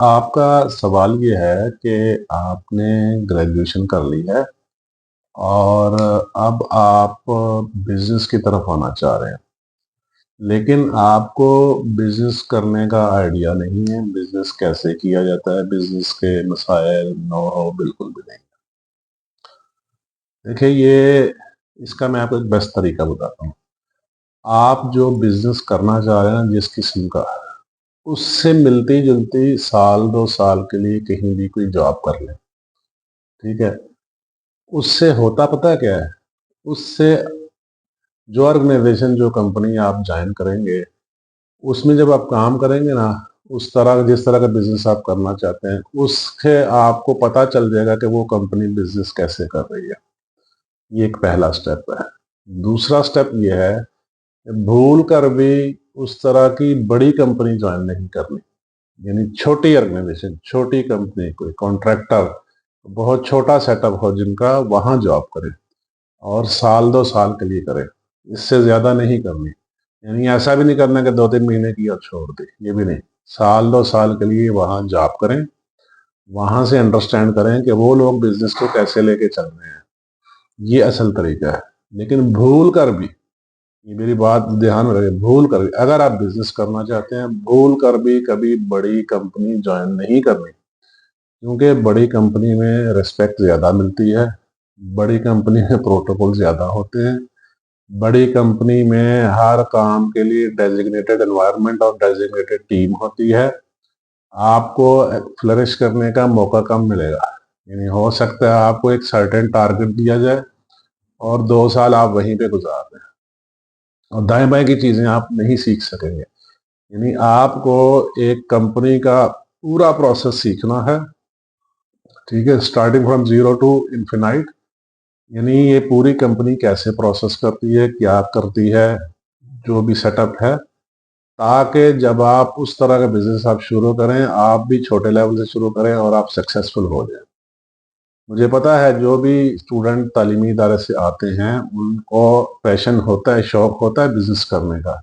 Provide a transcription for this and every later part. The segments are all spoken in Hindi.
आपका सवाल ये है कि आपने ग्रेजुएशन कर ली है और अब आप बिजनेस की तरफ आना चाह रहे हैं, लेकिन आपको बिजनेस करने का आइडिया नहीं है। बिजनेस कैसे किया जाता है, बिजनेस के मसाइल नो हाउ बिल्कुल भी नहीं। देखिए, ये इसका मैं आपको एक बेस्ट तरीका बताता हूँ। आप जो बिजनेस करना चाह रहे हैं जिस किस्म का, उससे मिलती जुलती साल 2 साल के लिए कहीं भी कोई जॉब कर लें। ठीक है। उससे होता पता है क्या है? उससे जो ऑर्गेनाइजेशन, जो कंपनी आप ज्वाइन करेंगे, उसमें जब आप काम करेंगे ना, उस तरह जिस तरह का बिजनेस आप करना चाहते हैं, उसके आपको पता चल जाएगा कि वो कंपनी बिजनेस कैसे कर रही है। ये एक पहला स्टेप है। दूसरा स्टेप ये है कि भूल कर भी उस तरह की बड़ी कंपनी ज्वाइन नहीं करनी। यानी छोटी ऑर्गेनाइजेशन, छोटी कंपनी, कोई कॉन्ट्रैक्टर, बहुत छोटा सेटअप हो जिनका, वहां जॉब करें और साल 2 साल के लिए करें। इससे ज्यादा नहीं करनी। यानी ऐसा भी नहीं करना कि 2-3 महीने की और छोड़ दी, ये भी नहीं। साल 2 साल के लिए वहां जॉब करें, वहां से अंडरस्टैंड करें कि वो लोग बिजनेस को कैसे लेके चल रहे हैं। ये असल तरीका है। लेकिन भूल कर भी, ये मेरी बात ध्यान में रखें, भूल कर भी अगर आप बिजनेस करना चाहते हैं, भूल कर भी कभी बड़ी कंपनी ज्वाइन नहीं करनी। क्योंकि बड़ी कंपनी में रिस्पेक्ट ज्यादा मिलती है, बड़ी कंपनी में प्रोटोकॉल ज्यादा होते हैं, बड़ी कंपनी में हर काम के लिए डेजिग्नेटेड एनवायरनमेंट और डेजिग्नेटेड टीम होती है। आपको फ्लरिश करने का मौका कम मिलेगा। यानी हो सकता है आपको एक सर्टेन टारगेट दिया जाए और 2 साल आप वहीं पे गुजार दें और दाएं बाएं की चीजें आप नहीं सीख सकेंगे। यानी आपको एक कंपनी का पूरा प्रोसेस सीखना है। ठीक है, starting from zero to infinite. यानी ये पूरी कंपनी कैसे प्रोसेस करती है, क्या करती है, जो भी सेटअप है, ताकि जब आप उस तरह का बिजनेस आप शुरू करें, आप भी छोटे लेवल से शुरू करें और आप सक्सेसफुल हो जाए। मुझे पता है जो भी स्टूडेंट तालीमी इदारे से आते हैं, उनको पैशन होता है, शौक होता है बिजनेस करने का,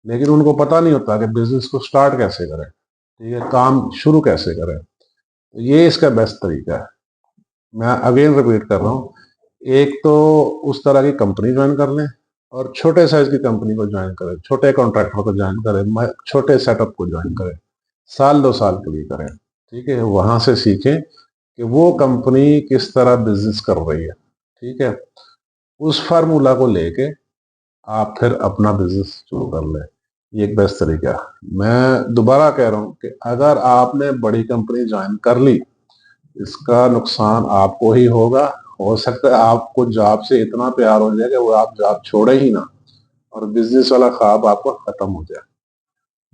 लेकिन उनको पता नहीं होता कि बिजनेस को स्टार्ट कैसे करें। ठीक है, काम शुरू कैसे करें। तो ये इसका बेस्ट तरीका है। मैं अगेन रिपीट कर रहा हूँ, एक तो उस तरह की कंपनी ज्वाइन कर लें और छोटे साइज की कंपनी को ज्वाइन करें, छोटे कॉन्ट्रैक्टर को ज्वाइन करें, छोटे सेटअप को ज्वाइन करें, साल 2 साल के लिए करें। ठीक है, वहां से सीखें कि वो कंपनी किस तरह बिजनेस कर रही है। ठीक है, उस फार्मूला को लेके आप फिर अपना बिजनेस शुरू कर लें। ये एक बेस्ट तरीका है। मैं दोबारा कह रहा हूँ कि अगर आपने बड़ी कंपनी ज्वाइन कर ली, इसका नुकसान आपको ही होगा। हो सकता है आपको जॉब से इतना प्यार हो जाए कि वो आप जॉब छोड़े ही ना और बिजनेस वाला ख्वाब आपका खत्म हो जाए।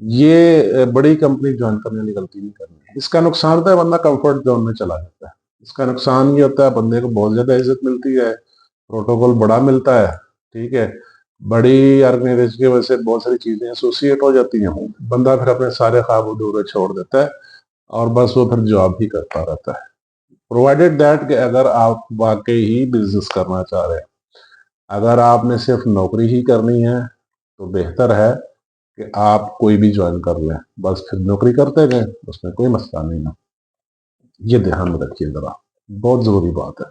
ये बड़ी कंपनी ज्वाइन करने वाली गलती नहीं करनी है। इसका नुकसान होता है बंदा कंफर्ट जोन में चला जाता है। इसका नुकसान ये होता है बंदे को बहुत ज्यादा इज्जत मिलती है, प्रोटोकॉल बड़ा मिलता है। ठीक है, बड़ी ऑर्गेनाइजेशन की वजह से बहुत सारी चीजें एसोसिएट हो जाती हैं, बंदा फिर अपने सारे ख्वाब अधूरे छोड़ देता है और बस वो फिर जॉब ही करता रहता है। प्रोवाइडेड दैट कि अगर आप वाकई ही बिजनेस करना चाह रहे हैं, अगर आपने सिर्फ नौकरी ही करनी है, तो बेहतर है कि आप कोई भी ज्वाइन कर लें, बस फिर नौकरी करते गए, उसमें कोई मसला नहीं है। ये ध्यान में रखिए जरा, बहुत जरूरी बात है।